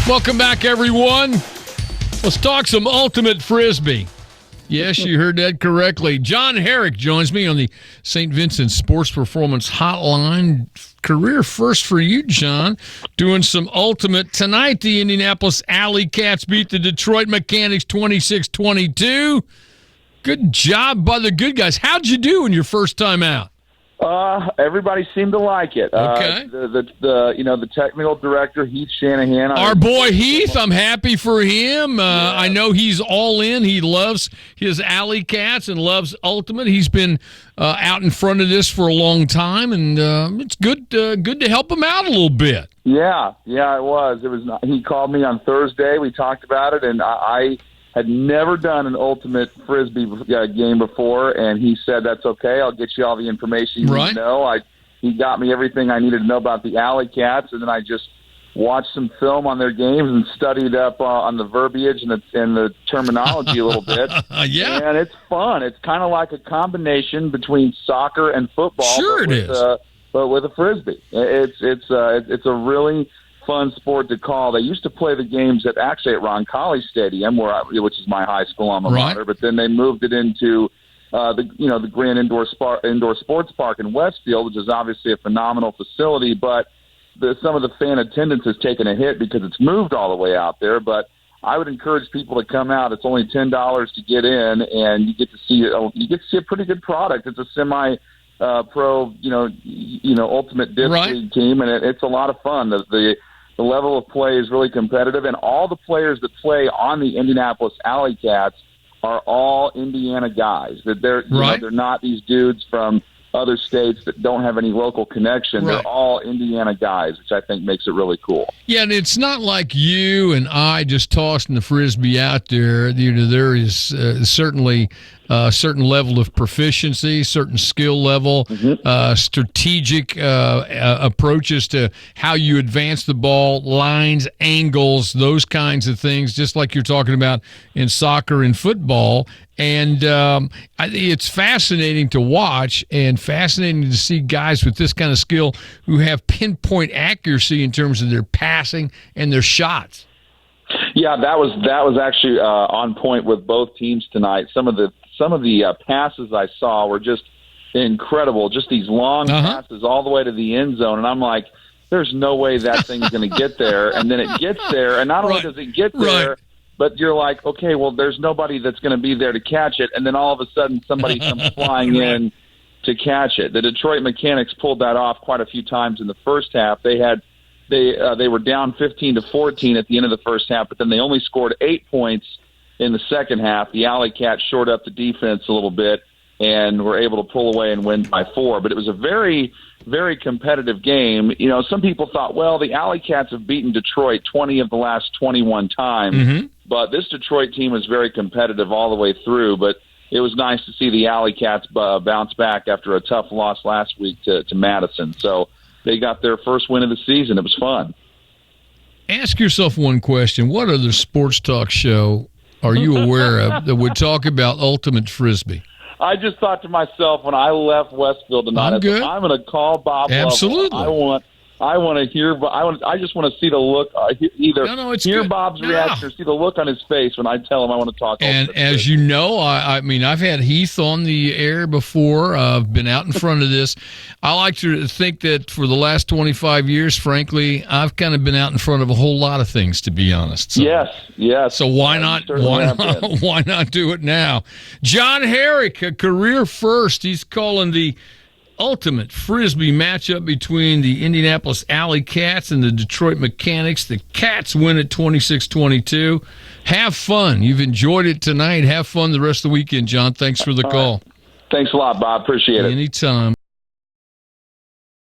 Welcome back, everyone. Let's talk some ultimate frisbee. Yes, you heard that correctly. John Harrick joins me on the St. Vincent Sports Performance Hotline. Career first for you, John. Doing some ultimate tonight. The Indianapolis Alley Cats beat the Detroit Mechanics 26-22. Good job by the good guys. How'd you do in your first time out? Everybody seemed to like it. Okay. The technical director, Heath Shanahan. Our boy Heath, I'm happy for him. I know he's all in. He loves his Alley Cats and loves Ultimate. He's been out in front of this for a long time, and it's good to help him out a little bit. Yeah, it was. He called me on Thursday. We talked about it, and I had never done an ultimate frisbee game before, and he said, that's okay, I'll get you all the information you need to know. He got me everything I needed to know about the Alley Cats, and then I just watched some film on their games and studied up on the verbiage and the terminology a little bit. Yeah. And it's fun. It's kind of like a combination between soccer and football. Sure it is. But with a frisbee. It's a really fun sport to call. They used to play the games at Roncalli Stadium, which is my high school alma mater, but then they moved it into the Grand Indoor Sports Park in Westfield, which is obviously a phenomenal facility, but some of the fan attendance has taken a hit because it's moved all the way out there. But I would encourage people to come out. It's only $10 to get in, and you get to see a pretty good product. It's a semi pro, ultimate disc league team, and it's a lot of fun. The level of play is really competitive, and all the players that play on the Indianapolis Alley Cats are all Indiana guys. They're not these dudes from other states that don't have any local connection. They're all Indiana guys, which I think makes it really cool. Yeah, and it's not like you and I just tossing the frisbee out there. There is certainly a certain level of proficiency, certain skill level, strategic approaches to how you advance the ball, lines, angles, those kinds of things, just like you're talking about in soccer and football. And it's fascinating to watch and fascinating to see guys with this kind of skill who have pinpoint accuracy in terms of their passing and their shots. Yeah, that was actually on point with both teams tonight. Some of the passes I saw were just incredible, just these long passes all the way to the end zone. And I'm like, there's no way that thing's going to get there. And then it gets there, and not only does it get there, but you're like, okay, well, there's nobody that's going to be there to catch it. And then all of a sudden somebody comes flying in to catch it. The Detroit Mechanics pulled that off quite a few times in the first half. They were down 15-14 at the end of the first half, but then they only scored 8 points in the second half. The Alley Cats shored up the defense a little bit and were able to pull away and win by 4. But it was a very, very competitive game. Some people thought, well, the Alley Cats have beaten Detroit 20 of the last 21 times, but this Detroit team was very competitive all the way through. But it was nice to see the Alley Cats bounce back after a tough loss last week to Madison. So they got their first win of the season. It was fun. Ask yourself one question. What other sports talk show are you aware of that would talk about ultimate frisbee? I just thought to myself when I left Westfield tonight, I'm going to call Bob Absolutely. Lovell. I want to hear. I just want to see the look. Hear Bob's reaction or see the look on his face when I tell him I want to talk. And as you know, I mean, I've had Heath on the air before. I've been out in front of this. I like to think that for the last 25 years, frankly, I've kind of been out in front of a whole lot of things, to be honest. So, yes. So why not do it now? John Harrick, a career first. He's calling the ultimate frisbee matchup between the Indianapolis Alley Cats and the Detroit Mechanics. The Cats win at 26-22. Have fun. You've enjoyed it tonight. Have fun the rest of the weekend, John. Thanks for the call. Thanks a lot, Bob. Appreciate it. Anytime.